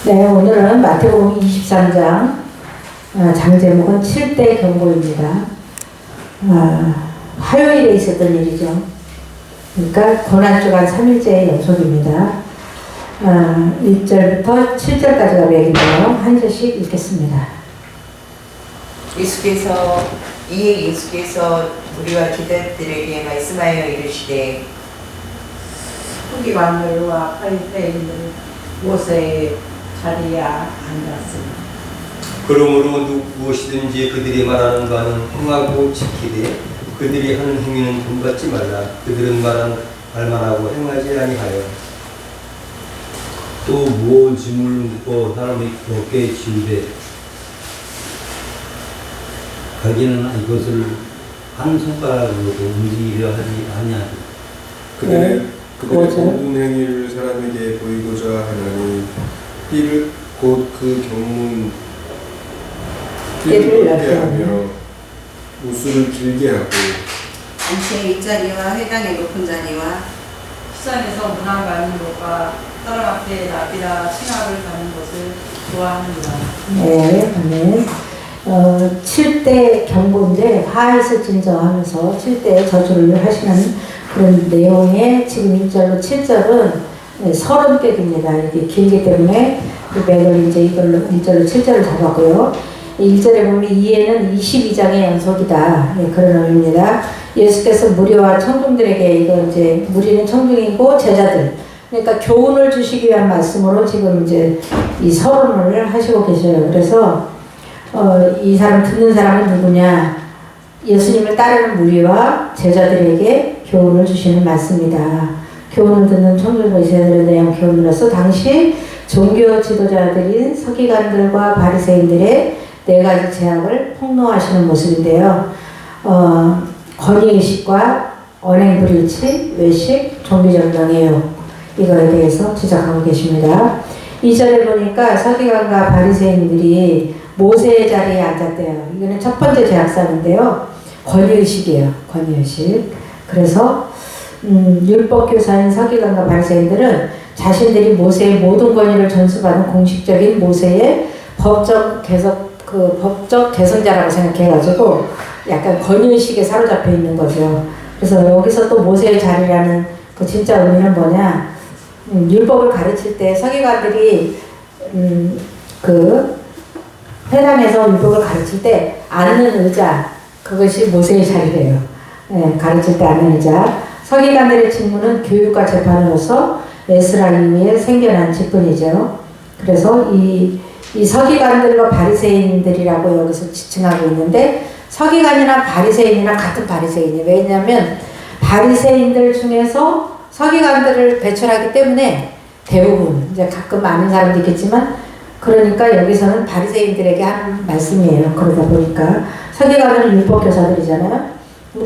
네, 오늘은 마태복음 23장 장제목은 7대 경고입니다. 화요일에 있었던 일이죠. 그러니까 고난주간 3일째의 연속입니다. 1절부터 7절까지가 맥인데요. 한 절씩 읽겠습니다. 예수께서 우리와 기대들에게 말씀하여 이르시되 서기관들과 바리새인들 모세의 자리에 앉았습니다. 그러므로 무엇이든지 그들이 말하는 바는 행하고 지키되 그들이 하는 행위는 본받지 말라. 그들은 말만 하고 행하지 아니하여 또 무거운 짐을 묶어 사람의 어깨에 지우되 가기는 이것을 한 손가락으로도 움직이려 하지 아니하리. 그들의 그거죠. 모든 행위를 사람에게 보이고자 하나니 띠를 곧 그 경문 띠를 넓게 하며 우수를 길게 하고 안채의 윗자리와 회당의 높은 자리와 시장에서 문안 가는 것과 사람 앞에 나비라 신학을 가는 것을 좋아합니다. 네, 아멘. 7대 경고인데 화에서 진정하면서 7대 저주를 하시는 그런 내용의 지금 1절로 7절은 30개입니다. 이렇게 길기 때문에 그 맥을 이제 이걸로 1절로 7절을 잡았고요. 1절에 보면 이해는 22장의 연속이다. 네, 그런 의미입니다. 예수께서 무리와 청중들에게 이거 이제 무리는 청중이고 제자들. 그러니까 교훈을 주시기 위한 말씀으로 지금 이제 이 서론을 하시고 계셔요. 그래서 이 사람 듣는 사람은 누구냐? 예수님을 따르는 무리와 제자들에게 교훈을 주시는 말씀이다. 교훈을 듣는 청중과 제자들에 대한 교훈으로서 당시 종교 지도자들인 서기관들과 바리새인들의 4가지 제약을 폭로하시는 모습인데요. 권위의식과 언행불일치, 외식, 종교정당이에요. 이거에 대해서 지적하고 계십니다. 2절에 보니까 서기관과 바리새인들이 모세의 자리에 앉았대요. 이거는 첫 번째 제약사인데요. 권위의식이에요. 권위의식. 그래서 율법교사인 서기관과 바리새인들은 자신들이 모세의 모든 권위를 전수받은 공식적인 모세의 법적 개선자라고 생각해가지고 약간 권위의식에 사로잡혀 있는 거죠. 그래서 여기서 또 모세의 자리라는 그 진짜 의미는 뭐냐? 율법을 가르칠 때 서기관들이 그 회당에서 율법을 가르칠 때 앉는 의자, 그것이 모세의 자리래요. 네, 가르칠 때 앉는 의자. 서기관들의 직무는 교육과 재판으로서 에스라 이후에 생겨난 직분이죠. 그래서 이 서기관들과 바리새인들이라고 여기서 지칭하고 있는데 서기관이나 바리새인이나 같은 바리새인이에요. 왜냐하면 바리새인들 중에서 서기관들을 배출하기 때문에 대부분 이제 가끔 아는 사람도 있겠지만 그러니까 여기서는 바리새인들에게 하는 말씀이에요. 그러다 보니까 서기관들은 율법교사들이잖아요.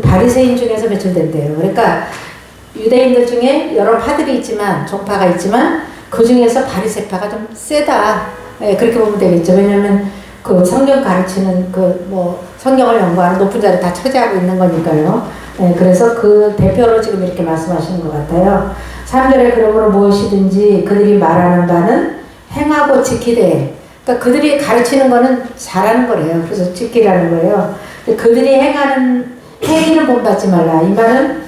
바리새인 중에서 배출된대요. 그러니까 유대인들 중에 여러 파들이 있지만 종파가 있지만 그 중에서 바리새파가 좀 세다. 네, 그렇게 보면 되겠죠. 왜냐하면 그 성경 가르치는 성경을 연구하는 높은 자리 다 차지하고 있는 거니까요. 네, 그래서 그 대표로 지금 이렇게 말씀하시는 것 같아요. 3절에 그러므로 무엇이든지 그들이 말하는 바는 행하고 지키되. 그러니까 그들이 가르치는 거는 잘하는 거래요. 그래서 지키라는 거예요. 그들이 행하는 행위는 본받지 말라. 이 말은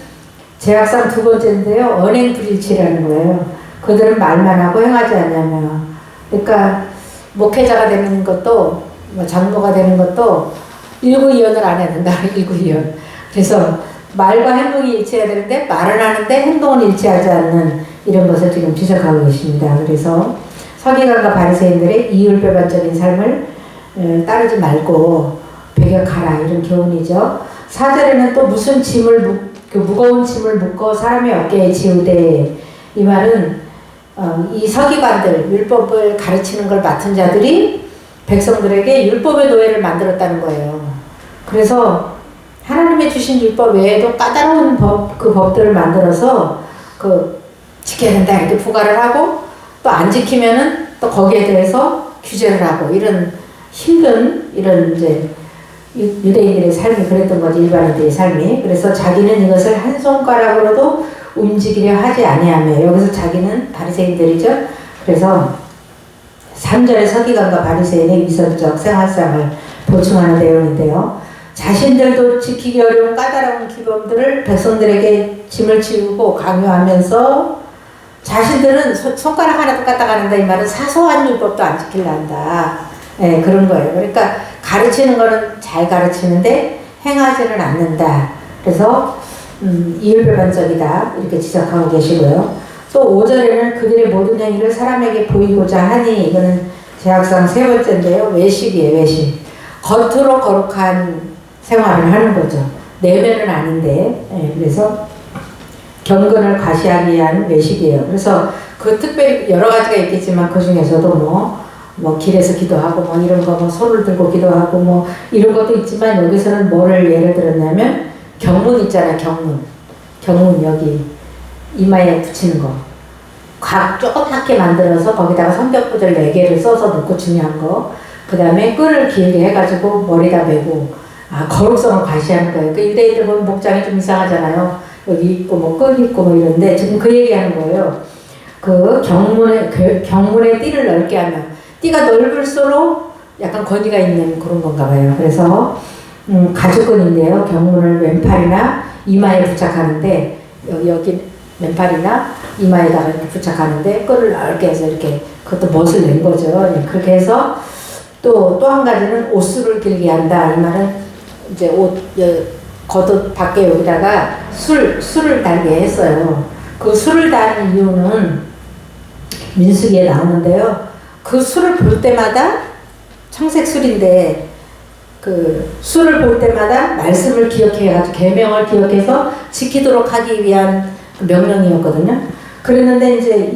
제약상 2번째인데요. 언행불일치라는 거예요. 그들은 말만 하고 행하지 않냐며. 그러니까 목회자가 되는 것도 장로가 되는 것도 일구이연을 안 해야 된다. 일구이연. 그래서 말과 행동이 일치해야 되는데 말은 하는데 행동은 일치하지 않는 이런 것을 지금 지적하고 계십니다. 그래서 서기관과 바리새인들의 이율배반적인 삶을 따르지 말고 배격하라 이런 교훈이죠. 4절에는 또 무슨 무거운 짐을 묶어 사람의 어깨에 지우되. 이 말은 이 서기관들, 율법을 가르치는 걸 맡은 자들이 백성들에게 율법의 노예를 만들었다는 거예요. 그래서 하나님의 주신 율법 외에도 까다로운 그 법들을 만들어서 지켜야 된다 이렇게 부과를 하고 또 안 지키면은 또 거기에 대해서 규제를 하고 이런 힘든 이런 이제 유대인들의 삶이 그랬던 거지, 일반인들의 삶이. 그래서 자기는 이것을 한 손가락으로도 움직이려 하지 아니하며. 여기서 자기는 바리새인들이죠. 그래서 3절의 서기관과 바리새인의 위선적 생활상을 보충하는 내용인데요. 자신들도 지키기 어려운 까다로운 규범들을 백성들에게 짐을 지우고 강요하면서 자신들은 손가락 하나도 까딱하는다. 이 말은 사소한 율법도 안 지킬란다. 네, 그런 거예요. 그러니까 가르치는 거는 잘 가르치는데 행하지는 않는다. 그래서 이율배반적이다 이렇게 지적하고 계시고요. 또 5절에는 그들의 모든 행위를 사람에게 보이고자 하니, 이거는 제약상 세 번째인데요. 외식이에요. 외식. 겉으로 거룩한 생활을 하는 거죠. 내면은 아닌데. 네, 그래서 경건을 과시하기 위한 외식이에요. 그래서 그 특별히 여러 가지가 있겠지만 그 중에서도 뭐 길에서 기도하고 뭐 이런 거, 뭐 손을 들고 기도하고 뭐 이런 것도 있지만, 여기서는 뭐를 예를 들었냐면 경문 있잖아요. 경문 여기 이마에 붙이는 거. 조그맣게 만들어서 거기다가 성경구절 4개를 써서 넣고 중요한 거. 그 다음에 끈을 길게 해가지고 머리다 메고, 거룩성을 과시하는 거예요. 그 유대인들 보면 목장이 좀 이상하잖아요. 여기 있고 뭐 끈 있고 뭐 이런데 지금 그 얘기하는 거예요. 그 경문의 띠를 넓게 하면, 띠가 넓을수록 약간 권위가 있는 그런 건가 봐요. 그래서 가죽끈인데요. 경문을 왼팔이나 이마에 부착하는데, 여기 왼팔이나 이마에다가 이렇게 부착하는데 끈을 넓게 해서 이렇게 그것도 멋을 낸 거죠. 그렇게 해서 또 한 가지는 옷술을 길게 한다. 이 말은 이제 겉옷 밖에 여기다가 술을 달게 했어요. 그 술을 다는 이유는 민수기에 나오는데요. 그 술을 볼 때마다, 청색 술인데 그 술을 볼 때마다 말씀을 기억해가지고 계명을 기억해서 지키도록 하기 위한 명령이었거든요. 그랬는데 이제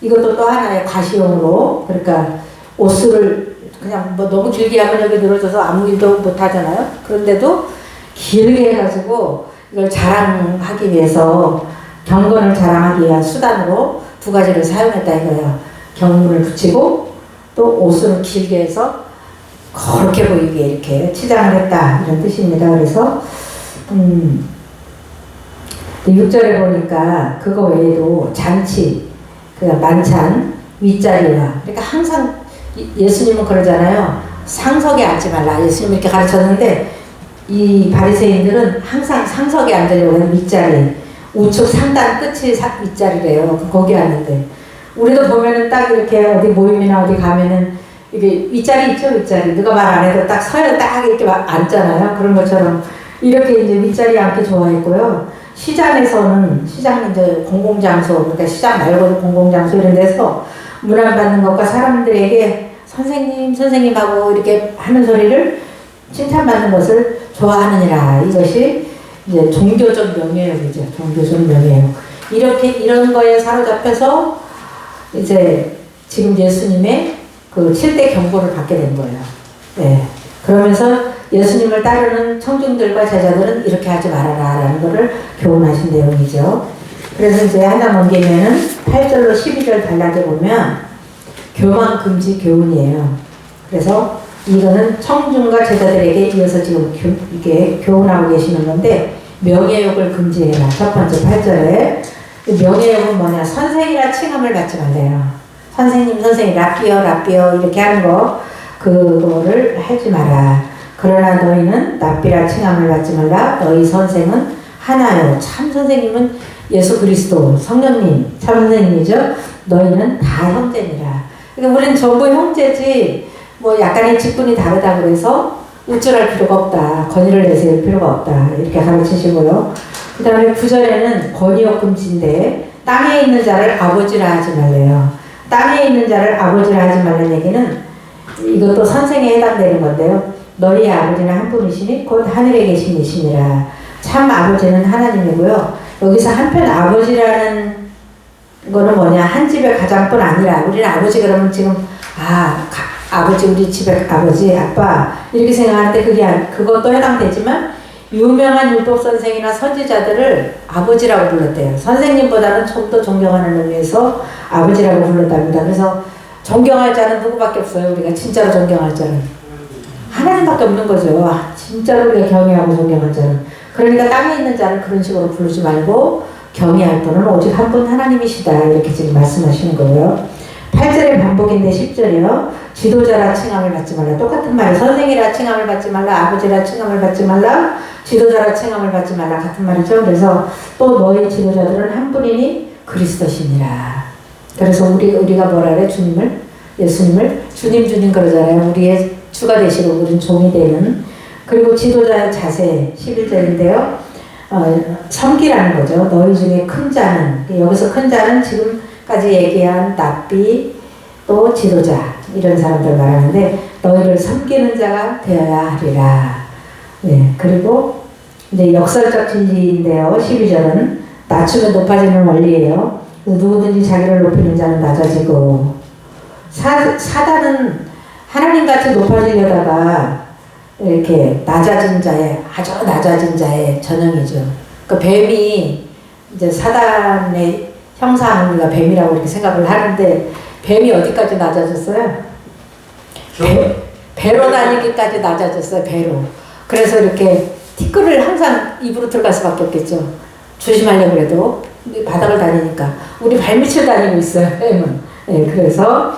이것도 또 하나의 과시용으로, 그러니까 옷술을 그냥 뭐 너무 길게 하면 여기 늘어져서 아무 일도 못 하잖아요. 그런데도 길게 해가지고 이걸 자랑하기 위해서, 경건을 자랑하기 위한 수단으로 2가지를 사용했다 이거예요. 경문을 붙이고 또 옷을 길게 해서 거룩해 보이게 이렇게 치장을 했다, 이런 뜻입니다. 그래서 6절에 보니까 그거 외에도 잔치, 만찬, 윗자리와, 그러니까 항상 예수님은 그러잖아요. 상석에 앉지 말라. 예수님이 이렇게 가르쳤는데 이 바리새인들은 항상 상석에 앉으려고 하는 윗자리, 우측 상단 끝이 윗자리래요. 거기 앉는데, 우리도 보면은 딱 이렇게 어디 모임이나 어디 가면은 이게 윗자리 있죠, 윗자리. 누가 말 안 해도 딱 서야 딱 이렇게 앉잖아요. 그런 것처럼 이렇게 이제 윗자리 앉기 좋아했고요. 시장에서는, 시장은 이제 공공장소, 그러니까 시장 말고도 공공장소 이런 데서 문안 받는 것과 사람들에게 선생님 하고 이렇게 하는 소리를, 칭찬받는 것을 좋아하느니라. 이것이 이제 종교적 명예욕이죠. 종교적 명예욕. 이런 거에 사로잡혀서 이제 지금 예수님의 그 7대 경고를 받게 된 거예요. 네. 그러면서 예수님을 따르는 청중들과 제자들은 이렇게 하지 말아라 라는 것을 교훈하신 내용이죠. 그래서 이제 하나 넘기면은 8절로 12절 단락에 보면 교만 금지 교훈이에요. 그래서 이거는 청중과 제자들에게 이어서 지금 이게 교훈하고 계시는 건데, 명예욕을 금지해라. 첫 번째 8절에 명예욕은 뭐냐, 선생이라 칭함을 받지 말래요. 선생님 라삐어 이렇게 하는 거, 그거를 하지 마라. 그러나 너희는 랍비라 칭함을 받지 말라. 너희 선생은 하나요. 참 선생님은 예수 그리스도 성령님 참 선생님이죠. 너희는 다 형제니라. 그러니까 우리는 전부 형제지 뭐 약간의 직분이 다르다 그래서 우쭐할 필요가 없다. 권위를 내세울 필요가 없다. 이렇게 가르치시고요. 그 다음에 9절에는 권위욕 금지인데, 땅에 있는 자를 아버지라 하지 말래요. 땅에 있는 자를 아버지라 하지 말는 얘기는 이것도 선생에 해당되는 건데요. 너희 아버지는 한 분이시니 곧 하늘에 계신 이시니라. 참 아버지는 하나님이고요. 여기서 한편 아버지라는 거는 뭐냐, 한 집의 가장뿐 아니라, 우리는 아버지 그러면 지금 아버지, 우리 집의 아버지, 아빠 이렇게 생각하는데 그것도 해당되지만, 유명한 율법 선생이나 선지자들을 아버지라고 불렀대요. 선생님보다는 좀 더 존경하는 의미에서 아버지라고 불렀답니다. 그래서 존경할 자는 누구밖에 없어요. 우리가 진짜로 존경할 자는 하나님밖에 없는 거죠. 진짜로 우리가 경외하고 존경할 자는. 그러니까 땅에 있는 자를 그런 식으로 부르지 말고 경외할 분은 오직 한 분 하나님이시다. 이렇게 지금 말씀하시는 거고요. 8절의 반복인데 10절이요. 지도자라 칭함을 받지 말라. 똑같은 말이에요. 선생이라 칭함을 받지 말라. 아버지라 칭함을 받지 말라. 지도자라 칭함을 받지 말라. 같은 말이죠. 그래서 또 너희 지도자들은 한 분이니 그리스도시니라. 그래서 우리가 뭐라 그래? 예수님을 주님 그러잖아요. 우리의 주가 되시고 우리는 종이 되는. 그리고 지도자의 자세 11절인데요. 섬기라는 거죠. 너희 중에 큰 자는, 여기서 큰 자는 지금까지 얘기한 납비 또 지도자 이런 사람들 말하는데 너희를 섬기는 자가 되어야 하리라. 네, 그리고 이제 역설적 진리인데요. 12절은 낮추면 높아지는 원리예요. 누구든지 자기를 높이는 자는 낮아지고 사단은 하나님같이 높아지려다가 이렇게 아주 낮아진 자의 전형이죠. 그 뱀이 이제 사단의 형상을 우리가 뱀이라고 이렇게 생각을 하는데 뱀이 어디까지 낮아졌어요? 배로 다니기까지 낮아졌어요. 배로. 그래서 이렇게 티끌을 항상 입으로 들어갈 수밖에 없겠죠. 조심하려고 해도 바닥을 다니니까 우리 발밑을 다니고 있어요. 뱀은. 네, 그래서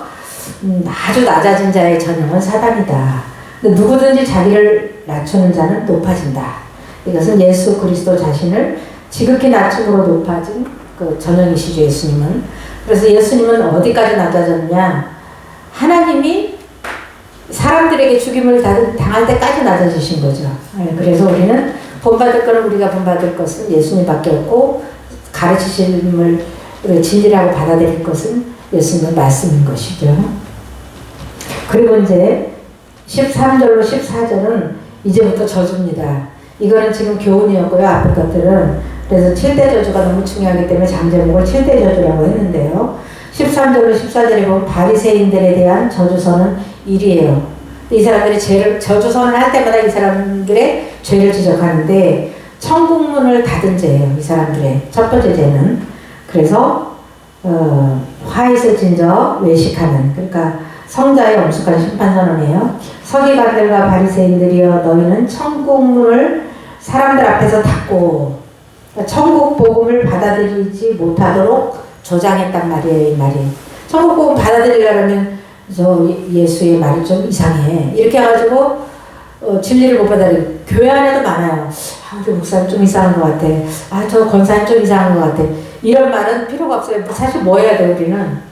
아주 낮아진 자의 전형은 사단이다. 근데 누구든지 자기를 낮추는 자는 높아진다. 이것은 예수 그리스도 자신을 지극히 낮춤으로 높아진 그 전형이시죠. 예수님은. 그래서 예수님은 어디까지 낮아졌냐? 하나님이 사람들에게 죽임을 당할 때까지 낮아지신 거죠. 그래서 우리는 본받을 거는 우리가 본받을 것은 예수님밖에 없고 가르치심을 진리라고 받아들일 것은 예수님의 말씀인 것이죠. 그리고 이제 13절로 14절은 이제부터 저주입니다. 이거는 지금 교훈이었고요. 앞에 것들은. 그래서 7대 저주가 너무 중요하기 때문에 잠재목을 7대 저주라고 했는데요. 13절로 14절에 보면 바리새인들에 대한 저주서는 1이에요. 이 사람들이 저주선을 할 때마다 이 사람들의 죄를 지적하는데 천국문을 닫은 죄예요. 이 사람들의 첫 번째 죄는. 그래서 화잇을 진저 외식하는, 그러니까 성자의 엄숙한 심판선언이에요. 서기관들과 바리새인들이여 너희는 천국문을 사람들 앞에서 닫고 천국 복음을 받아들이지 못하도록 조장했단 말이에요. 이 말이. 천국 복음 받아들이려면 저 예수의 말이 좀 이상해. 이렇게 해가지고 진리를 못 받아들이고 교회 안에도 많아요. 우리 목사님 좀 이상한 것 같아. 저 권사님 좀 이상한 것 같아. 이런 말은 필요가 없어요. 사실 뭐 해야 돼 우리는?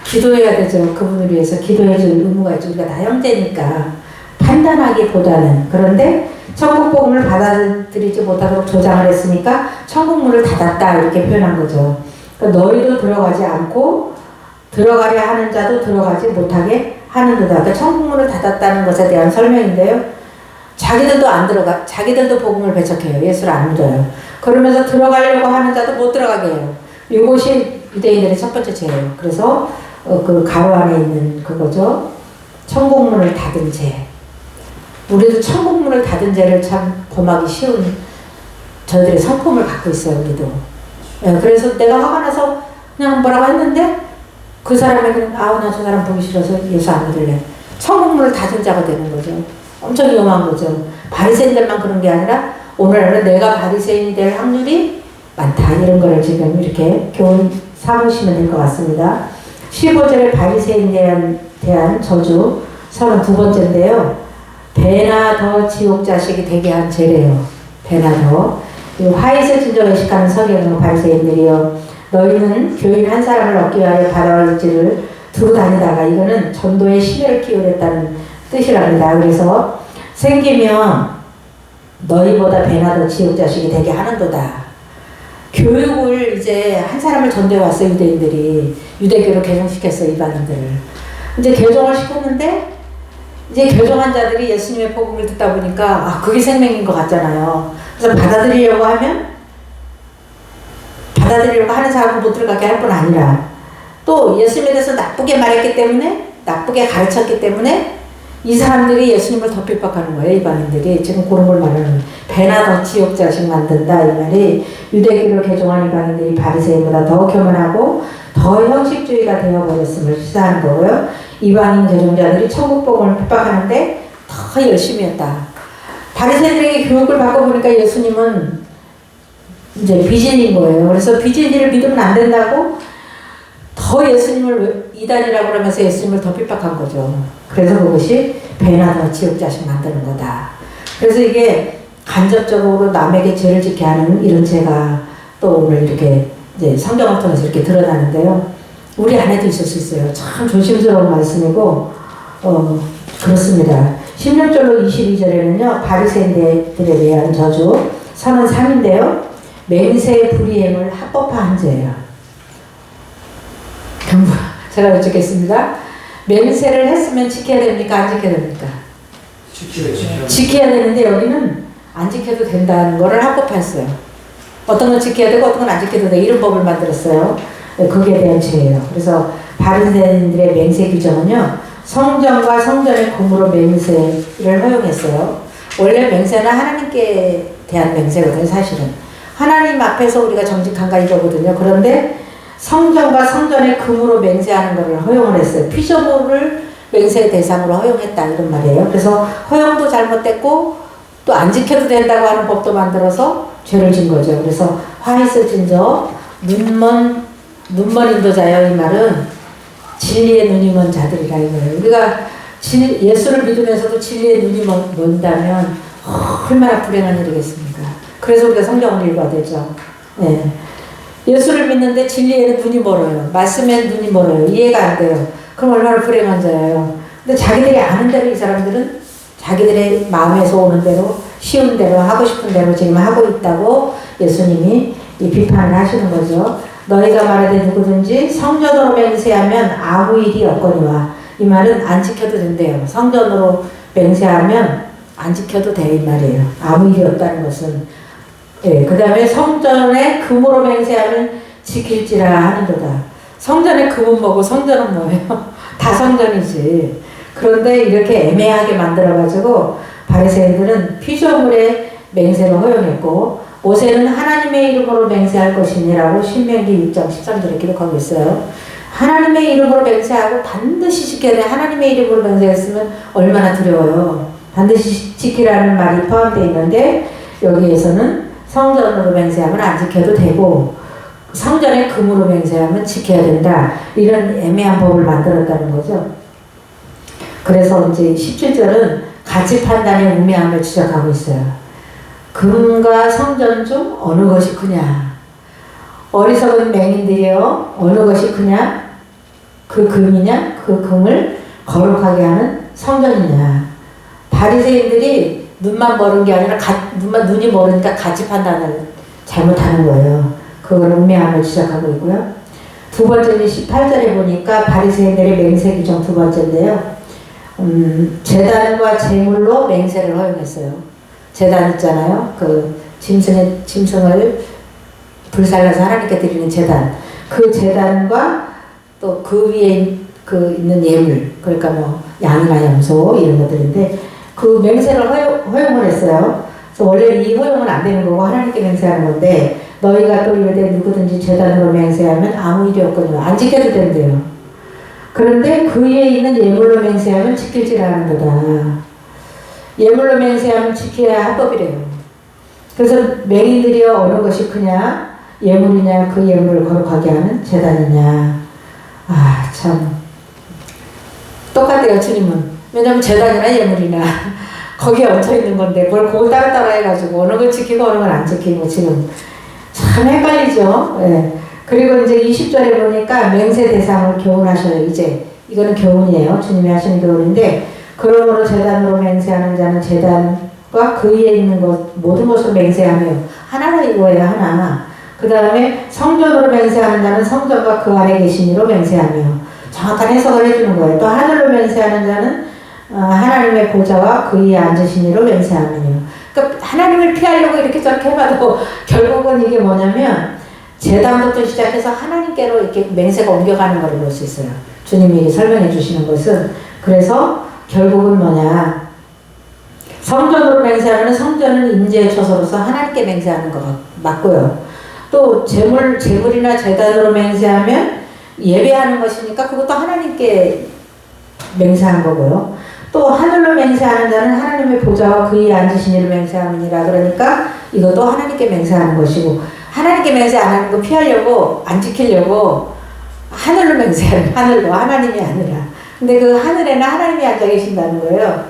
기도해야 되죠. 그분을 위해서 기도해줄 의무가 있죠. 우리가 다 형제니까 판단하기보다는. 그런데 천국 복음을 받아들이지 못하도록 조장을 했으니까 천국문을 닫았다 이렇게 표현한 거죠. 그러니까 너희도 들어가지 않고 들어가려 하는 자도 들어가지 못하게 하는도다. 그러니까 천국문을 닫았다는 것에 대한 설명인데요. 자기들도 안 들어가, 자기들도 복음을 배척해요. 예수를 안 믿어요. 그러면서 들어가려고 하는 자도 못 들어가게 해요. 이것이 유대인들의 첫 번째 죄예요. 그래서 그 가로 안에 있는 그거죠. 천국문을 닫은 죄. 우리도 천국문을 닫은 죄를 참 범하기 쉬운 저희들의 성품을 갖고 있어요. 우리도. 그래서 내가 화가 나서 그냥 뭐라고 했는데 그 사람에게는 나 저 사람 보기 싫어서 예수 안 믿을래. 천국문을 닫은 자가 되는 거죠. 엄청 위험한 거죠. 바리새인들만 그런 게 아니라 오늘날은 내가 바리새인이 될 확률이 많다. 이런 거를 지금 이렇게 교훈 삼으시면 될 것 같습니다. 15절에 바리새인에 대한 저주 32번째인데요. 배나 더 지옥 자식이 되게 한 죄래요. 배나 더. 화잇을 진저 외식하는 서기관과 바리새인들이여 너희는 교인 한 사람을 얻기 위하여 바다와 육지를 두고 다니다가 이거는 전도의 심혈을 기울였다는 뜻이랍니다. 그래서 생기면 너희보다 배나 더 지옥 자식이 되게 하는도다. 교육을 이제 한 사람을 전도해 왔어요. 유대인들이. 유대교로 개종시켰어요. 이방인들을. 이제 개종을 시켰는데 이제 개종한 자들이 예수님의 복음을 듣다 보니까 그게 생명인 것 같잖아요. 그래서 받아들이려고 하면 받아들이려고 하는 사람은 못 들어가게 할 뿐 아니라 또 예수님에 대해서 나쁘게 말했기 때문에 나쁘게 가르쳤기 때문에 이 사람들이 예수님을 더 핍박하는 거예요. 이방인들이. 지금 그런 걸 말하는 배나 더 지옥 자식 만든다 이 말이 유대교로 개종한 이방인들이 바리새인보다 더 교만하고 더 형식주의가 되어버렸음을 시사하는 거고요. 이방인 개종자들이 천국 복음을 핍박하는데 더 열심히 했다. 바리새인들에게 교육을 받고 보니까 예수님은 이제 비진인 거예요. 그래서 비진이를 믿으면 안 된다고 더 더 예수님을 이단이라고 그러면서 예수님을 더 핍박한 거죠. 그래서 그것이 배나 더 지옥 자식 만드는 거다. 그래서 이게 간접적으로 남에게 죄를 짓게 하는 이런 죄가 또 오늘 이렇게 이제 성경을 통해서 이렇게 드러나는데요. 우리 안에도 있을 수 있어요. 참 조심스러운 말씀이고 그렇습니다. 16절로 22절에는요. 바리새인들에 대한 저주 선언 3인데요. 맹세의 불이행을 합법화한 죄예요. 제가 여쭙겠습니다. 맹세를 했으면 지켜야 됩니까? 안 지켜야 됩니까? 지켜야 되는데 여기는 안 지켜도 된다는 거를 합법화했어요. 어떤 건 지켜야 되고 어떤 건 안 지켜도 돼. 이런 법을 만들었어요. 거기에 대한 죄예요. 그래서 바리새인들의 맹세 규정은요. 성전과 성전의 금으로 맹세를 허용했어요. 원래 맹세는 하나님께 대한 맹세거든요. 사실은. 하나님 앞에서 우리가 정직한가 이거거든요. 그런데 성전과 성전의 금으로 맹세하는 것을 허용을 했어요. 피조물을 맹세의 대상으로 허용했다 이런 말이에요. 그래서 허용도 잘못됐고 또 안 지켜도 된다고 하는 법도 만들어서 죄를 진 거죠. 그래서 화 있을 진저 눈먼 인도자여 이 말은 진리의 눈이 먼 자들이라 이거예요. 우리가 예수를 믿으면서도 진리의 눈이 먼다면 얼마나 불행한 일이겠습니까? 그래서 우리가 성경을 읽어야 되죠. 네. 예수를 믿는데 진리에는 눈이 멀어요. 말씀에는 눈이 멀어요. 이해가 안 돼요. 그럼 얼마나 불행한 자예요. 근데 자기들이 아는 대로 이 사람들은 자기들의 마음에서 오는 대로 쉬운 대로 하고 싶은 대로 지금 하고 있다고 예수님이 이 비판을 하시는 거죠. 너희가 말하되 누구든지 성전으로 맹세하면 아무 일이 없거니와 이 말은 안 지켜도 된대요. 성전으로 맹세하면 안 지켜도 돼 이 말이에요. 아무 일이 없다는 것은 예, 그 다음에 성전에 금으로 맹세하면 지킬지라 하는도다. 성전에 금은 뭐고 성전은 뭐예요? 다 성전이지. 그런데 이렇게 애매하게 만들어가지고 바리새인들은 피조물의 맹세를 허용했고 모세는 하나님의 이름으로 맹세할 것이니라고 신명기 6장 13절에 기록하고 있어요. 하나님의 이름으로 맹세하고 반드시 지켜야 돼. 하나님의 이름으로 맹세했으면 얼마나 두려워요. 반드시 지키라는 말이 포함되어 있는데 여기에서는 성전으로 맹세하면 안 지켜도 되고 성전에 금으로 맹세하면 지켜야 된다. 이런 애매한 법을 만들었다는 거죠. 그래서 이제 17절은 가치 판단의 우매함을 지적하고 있어요. 금과 성전 중 어느 것이 크냐? 어리석은 맹인들이여 어느 것이 크냐? 그 금이냐? 그 금을 거룩하게 하는 성전이냐? 바리새인들이 눈만 멀은 게 아니라 눈이 멀으니까 가치 판단을 잘못하는 거예요. 그걸 우매함을 지적하고 있고요. 두 번째는 18절에 보니까 바리새인들의 맹세 규정 두 번째인데요. 제단과 제물로 맹세를 허용했어요. 제단 있잖아요. 그 짐승을 불살라서 하나님께 드리는 제단. 그 제단과 또 그 위에 있는 예물. 그러니까 뭐 양이나 염소 이런 것들인데 그 맹세를 허용을 했어요. 그래서 원래 이 허용은 안 되는 거고 하나님께 맹세하는 건데 너희가 또 이르되 누구든지 제단으로 맹세하면 아무 일이 없거니와 안 지켜도 된대요. 그런데 그 위에 있는 예물로 맹세하면 지킬지라 하는 거다. 예물로 맹세하면 지켜야 합법이래요. 그래서 맹인들이여 어느 것이 크냐? 예물이냐 그 예물을 거룩하게 하는 제단이냐. 아 참 똑같대요 주님은. 왜냐면 제단이나 예물이나 거기에 얹혀있는 건데 그걸 따로 해가지고 어느 걸 지키고 어느 걸 안 지키고 지금 참 헷갈리죠. 예. 그리고 이제 20절에 보니까 맹세 대상을 교훈하셔요. 이제 이거는 교훈이에요. 주님이 하시는 교훈인데 그러므로 제단으로 맹세하는 자는 제단과 그 위에 있는 것 모든 것을 맹세하며 하나가 이거예요. 하나. 그 다음에 성전으로 맹세하는 자는 성전과 그 안에 계신 이로 맹세하며 정확한 해석을 해주는 거예요. 또 하늘로 맹세하는 자는 하나님의 보좌와 그 위에 앉으신 이로 맹세하며 그러니까 하나님을 피하려고 이렇게 저렇게 해봐도 결국은 이게 뭐냐면 제단부터 시작해서 하나님께로 이렇게 맹세가 옮겨가는 걸 볼 수 있어요. 주님이 설명해 주시는 것은 그래서 결국은 뭐냐 성전으로 맹세하면 성전은 임재의 처소로서 하나님께 맹세하는 거 맞고요. 또 제물이나 제단으로 맹세하면 예배하는 것이니까 그것도 하나님께 맹세한 거고요. 또 하늘로 맹세하는 자는 하나님의 보좌와 그 위에 앉으신 이를 맹세함이니라. 그러니까 이것도 하나님께 맹세하는 것이고 하나님께 맹세 안 하는 거 피하려고 안 지키려고 하늘로 맹세하는, 하늘로, 하나님이 아니라. 근데 그 하늘에는 하나님이 앉아 계신다는 거예요.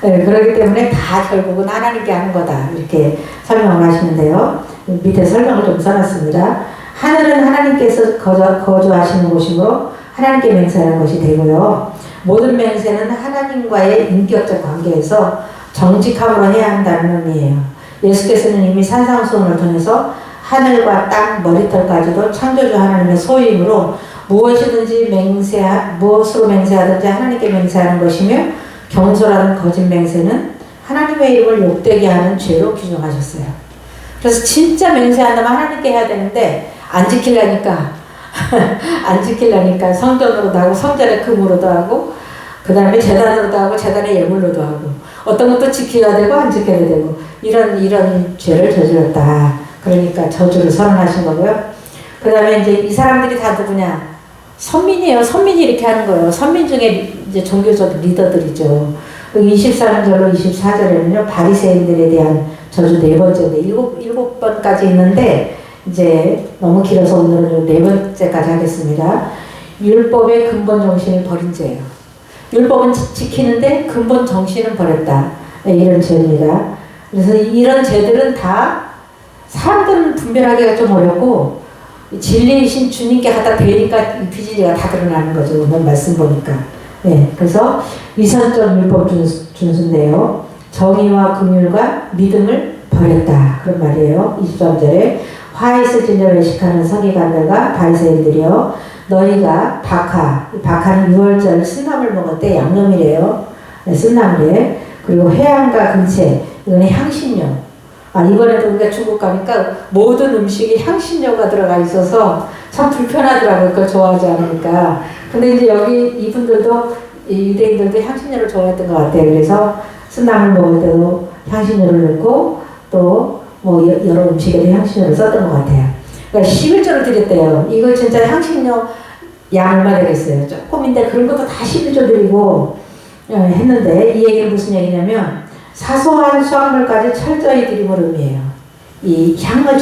네, 그렇기 때문에 다 결국은 하나님께 하는 거다. 이렇게 설명을 하시는데요. 밑에 설명을 좀 써놨습니다. 하늘은 하나님께서 거주하시는 곳이므로 하나님께 맹세하는 것이 되고요. 모든 맹세는 하나님과의 인격적 관계에서 정직함으로 해야 한다는 의미예요. 예수께서는 이미 산상수훈을 통해서 하늘과 땅, 머리털까지도 창조주 하나님의 소유이므로 무엇으로 맹세하든지 하나님께 맹세하는 것이며 경솔하는 거짓 맹세는 하나님의 이름을 욕되게 하는 죄로 규정하셨어요. 그래서 진짜 맹세한다면 하나님께 해야 되는데 안 지키려니까 성전으로도 하고 성전의 금으로도 하고 그 다음에 제단으로도 하고 제단의 예물로도 하고 어떤 것도 지켜야 되고 안 지켜야 되고 이런 죄를 저질렀다. 그러니까 저주를 선언하신 거고요. 그 다음에 이제 이 사람들이 다 누구냐? 선민이에요. 선민이 이렇게 하는 거예요. 선민 중에 이제 종교적 리더들이죠. 23절로 24절에는요, 바리새인들에 대한 저주 4번째인데, 7번까지 있는데, 이제 너무 길어서 오늘은 4번째까지 하겠습니다. 율법의 근본 정신을 버린 죄예요. 율법은 지키는데 근본 정신은 버렸다. 네, 이런 죄입니다. 그래서 이런 죄들은 다 사람들은 분별하기가 좀 어렵고, 진리이신 주님께 갖다 대니까 이 비질이가 다 드러나는 거죠. 오늘 말씀 보니까. 네, 그래서 위선적 율법 준수인데요. 정의와 긍휼과 믿음을 버렸다. 그런 말이에요. 23절에 화 있을 진저 외식하는 서기관들과 바리새인들이여 너희가 박하는 6월절 쓴나물 먹을 때 양념이래요. 네, 쓴나물에. 그리고 회향과 금채 이거는 향신료. 이번에도 우리가 중국 가니까 모든 음식이 향신료가 들어가 있어서 참 불편하더라고요. 그걸 좋아하지 않으니까. 근데 이제 여기 이분들도, 유대인들도 향신료를 좋아했던 것 같아요. 그래서 쓴나물 먹을 때도 향신료를 넣고 또 뭐 여러 음식에도 향신료를 썼던 것 같아요. 그러니까 11조를 드렸대요. 이거 진짜 향신료 양 얼마 되겠어요. 조금인데 그런 것도 다 11조 드리고 했는데 이 얘기는 무슨 얘기냐면 사소한 수확물까지 철저히 드림을 의미해요. 이 향을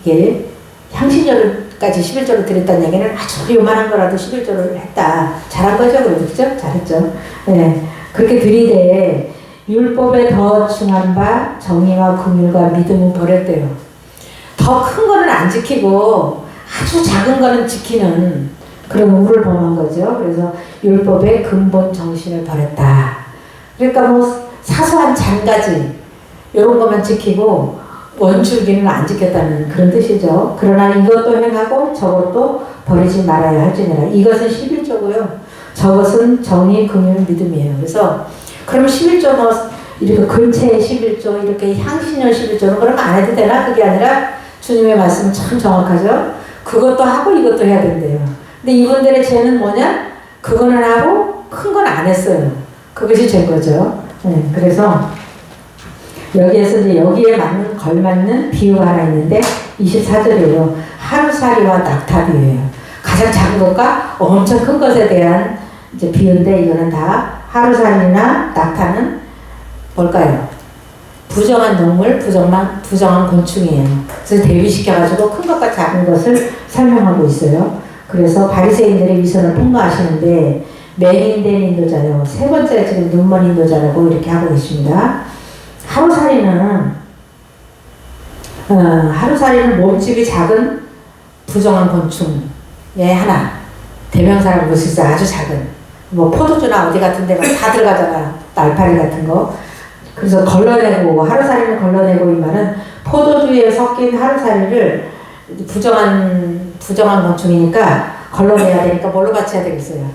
이게 향신료까지 11조를 드렸다는 얘기는 아주 요만한 거라도 11조를 했다. 잘한 거죠, 그렇죠? 잘했죠. 네. 그렇게 드리되 율법에 더 중한 바 정의와 긍휼과 믿음을 버렸대요. 더 큰 거는 안 지키고 아주 작은 거는 지키는 그런 우를 범한 거죠. 그래서 율법의 근본 정신을 버렸다. 그러니까 뭐 사소한 잔가지 이런 것만 지키고 원줄기는 안 지켰다는 그런 뜻이죠. 그러나 이것도 행하고 저것도 버리지 말아야 할지니라. 이것은 11조고요. 저것은 정의, 긍휼, 믿음이에요. 그래서 그러면 11조 뭐 이렇게 근처에 11조 이렇게 향신료 11조는 그러면 안 해도 되나? 그게 아니라 주님의 말씀은 참 정확하죠. 그것도 하고 이것도 해야 된대요. 근데 이분들의 죄는 뭐냐? 그거는 하고 큰 건 안 했어요. 그것이 죄인 거죠. 네, 그래서 여기에서 이제 여기에 걸맞는 비유가 하나 있는데 24절이에요. 하루살이와 낙타 비유예요. 가장 작은 것과 엄청 큰 것에 대한 이제 비유인데 이거는 다 하루살이나 낙타는 뭘까요? 부정한 동물, 부정한 곤충이에요. 그래서 대비시켜가지고 큰 것과 작은 것을 설명하고 있어요. 그래서 바리새인들의 위선을 폭로하시는데 맹인된 인도자요. 세 번째 지금 눈먼 인도자라고 이렇게 하고 계십니다. 하루살이는 몸집이 작은 부정한 곤충의 하나. 대명사라고 볼 수 있어요. 아주 작은. 뭐 포도주나 어디 같은 데가 다 들어가잖아. 날파리 같은 거. 그래서 걸러내고 하루살이는 걸러내고 이 말은 포도주에 섞인 하루살이를 부정한 곤충이니까 걸러내야 되니까 뭘로 같이 해야 되겠어요?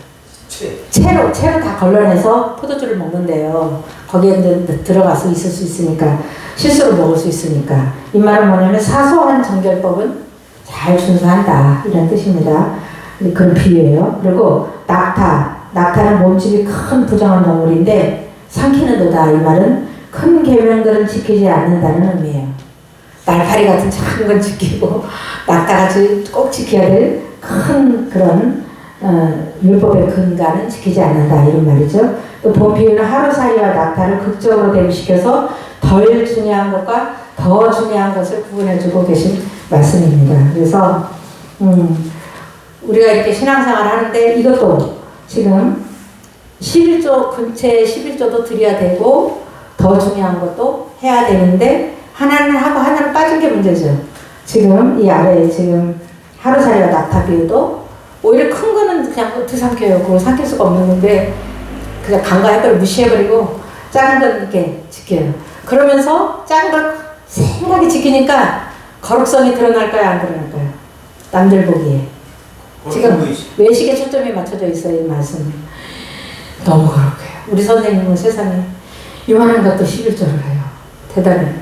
채로 다 걸러내서 포도주를 먹는데요. 거기에 들어가서 있을 수 있으니까 실수로 먹을 수 있으니까 이 말은 뭐냐면 사소한 정결법은 잘 준수한다 이런 뜻입니다. 그런 비유예요. 그리고 낙타는 몸집이 큰 부정한 동물인데 삼키는도다. 이 말은 큰 계명들은 지키지 않는다는 의미예요. 날파리 같은 작은 건 지키고 낙타같이 꼭 지켜야 될 큰 그런 율법의 근간은 지키지 않는다 이런 말이죠. 또 본 비유는 하루살이와 낙타를 극적으로 대비시켜서 덜 중요한 것과 더 중요한 것을 구분해주고 계신 말씀입니다. 그래서 우리가 이렇게 신앙생활을 하는데 이것도 지금 11조, 근처에 11조도 드려야 되고 더 중요한 것도 해야 되는데 하나는 하고 하나는 빠진 게 문제죠. 지금 이 아래에 지금 하루살이와 낙타비유도 오히려 큰 거는 그냥 어떻게 삼켜요. 그거 삼킬 수가 없는 건데 그냥 간과해버리고 무시해버리고 작은 건 이렇게 지켜요. 그러면서 작은 걸 생각이 지키니까 거룩성이 드러날까요? 안 드러날까요? 남들 보기에. 지금 외식에 초점이 맞춰져 있어요. 이 말씀이. 너무 거룩해요. 우리 선생님은 세상에 요만한 것도 11조를 해요. 대단해요.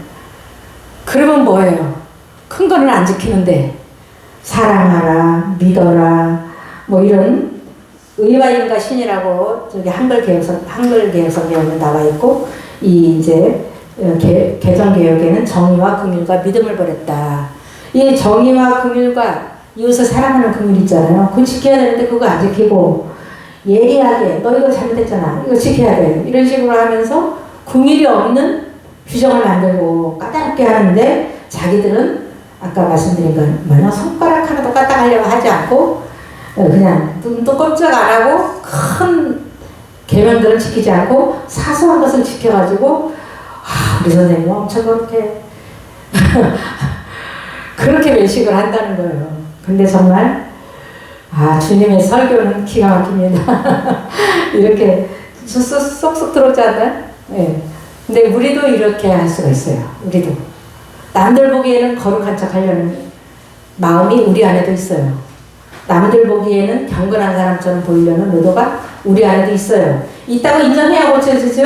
그러면 뭐예요? 큰 거는 안 지키는데 사랑하라, 믿어라, 뭐 이런 의와 인과 신이라고 저기 한글 개혁성경에 나와 있고 이 이제 개정 개혁에는 정의와 긍휼과 믿음을 버렸다. 이 정의와 긍휼과 이웃을 사랑하는 긍휼 있잖아요. 그거 지켜야 되는데 그거 안 지키고 예리하게 너 이거 잘못했잖아. 이거 지켜야 돼. 이런 식으로 하면서 긍휼이 없는 규정을 만들고 까다롭게 하는데 자기들은 아까 말씀드린 건 뭐냐 손가락 하나도 까딱하려고 하지 않고 그냥 눈도 꼼짝 안 하고 큰 계명들을 지키지 않고 사소한 것을 지켜가지고 우리 선생님 엄청 그렇게 외식을 한다는 거예요. 근데 정말 주님의 설교는 기가 막힙니다. 이렇게 쏙쏙 들어오지 않나요? 네. 근데 우리도 이렇게 할 수가 있어요. 우리도 남들 보기에는 거룩한 척 하려는 마음이 우리 안에도 있어요. 남들 보기에는 경건한 사람처럼 보이려는 의도가 우리 안에도 있어요. 있다고 인정해야 고쳐지죠.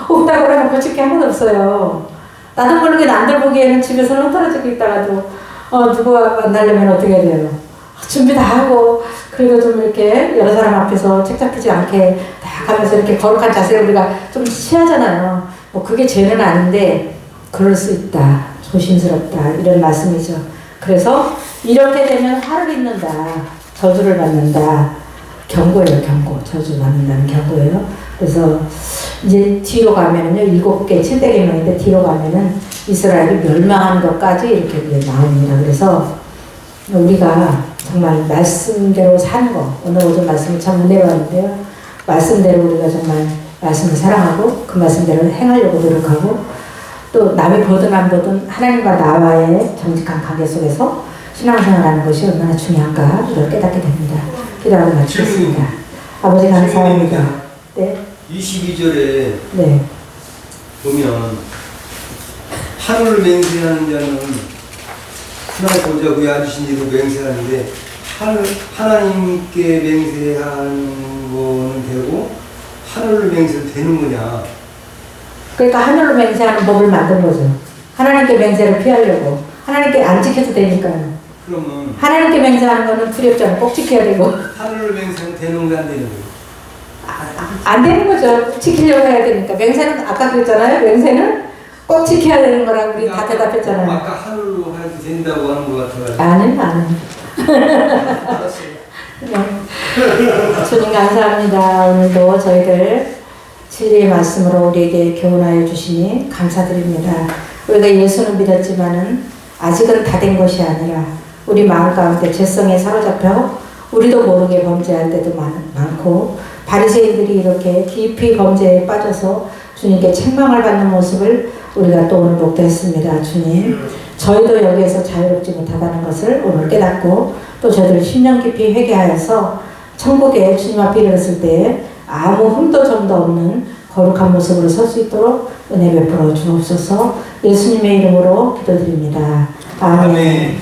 없다고 그러면 고칠 게 하나도 없어요. 나도 모르게 남들 보기에는 집에서는 떨어지고 있다가도 누구와 만나려면 어떻게 해야 돼요? 준비 다 하고 그래도 좀 이렇게 여러 사람 앞에서 책 잡히지 않게 다 하면서 이렇게 거룩한 자세를 우리가 좀 취하잖아요. 뭐 그게 죄는 아닌데 그럴 수 있다. 조심스럽다. 이런 말씀이죠. 그래서 이렇게 되면 화를 입는다. 저주를 받는다. 경고예요. 경고. 저주 받는다는 경고예요. 그래서 이제 뒤로 가면은요. 7개 7대 계명인데 뒤로 가면은 이스라엘이 멸망하는 것까지 이렇게 나옵니다. 그래서 우리가 정말 말씀대로 사는 거. 오늘 오전 말씀이 참 은혜로웠는데요. 말씀대로 우리가 정말 말씀을 사랑하고 그 말씀대로 행하려고 노력하고 또 남이 보든 안 보든 하나님과 나와의 정직한 관계 속에서 신앙생활하는 것이 얼마나 중요한가 이걸 깨닫게 됩니다. 기도하고 마치겠습니다. 아버지 감사합니다. 네. 22절에 네. 보면 하늘을 맹세하는 자는 하나님 보좌 위에 앉으신 이로 맹세하는데 하나님께 맹세하는 거는 되고 하늘을 맹세도 되는 거냐? 그러니까 하늘로 맹세하는 법을 만든 거죠. 하나님께 맹세를 피하려고. 하나님께 안 지켜도 되니까요. 그러면 하나님께 맹세하는 거는 두렵잖아요. 꼭 지켜야 되고. 하늘을 맹세는 되는 거 안 되는 거? 안 되는 거죠. 지키려고 해야 되니까. 맹세는 아까 그랬잖아요. 맹세는 꼭 지켜야 되는 거라고 우리 다 대답했잖아요. 아까 하늘로 해도 된다고 하는 것 같아가지고. 아는. 네. 주님 감사합니다. 오늘도 저희들 진리의 말씀으로 우리에게 교훈하여 주시니 감사드립니다. 우리가 예수는 믿었지만은 아직은 다 된 것이 아니라 우리 마음 가운데 죄성에 사로잡혀 우리도 모르게 범죄할 때도 많고 바리새인들이 이렇게 깊이 범죄에 빠져서 주님께 책망을 받는 모습을 우리가 또 오늘 목도했습니다. 주님, 저희도 여기에서 자유롭지 못하다는 것을 오늘 깨닫고 또 저희들 10년 깊이 회개하여서 천국에 주님 앞에 이르렀을 때 아무 흠도 점도 없는 거룩한 모습으로 설 수 있도록 은혜 베풀어 주옵소서. 예수님의 이름으로 기도드립니다. 아멘.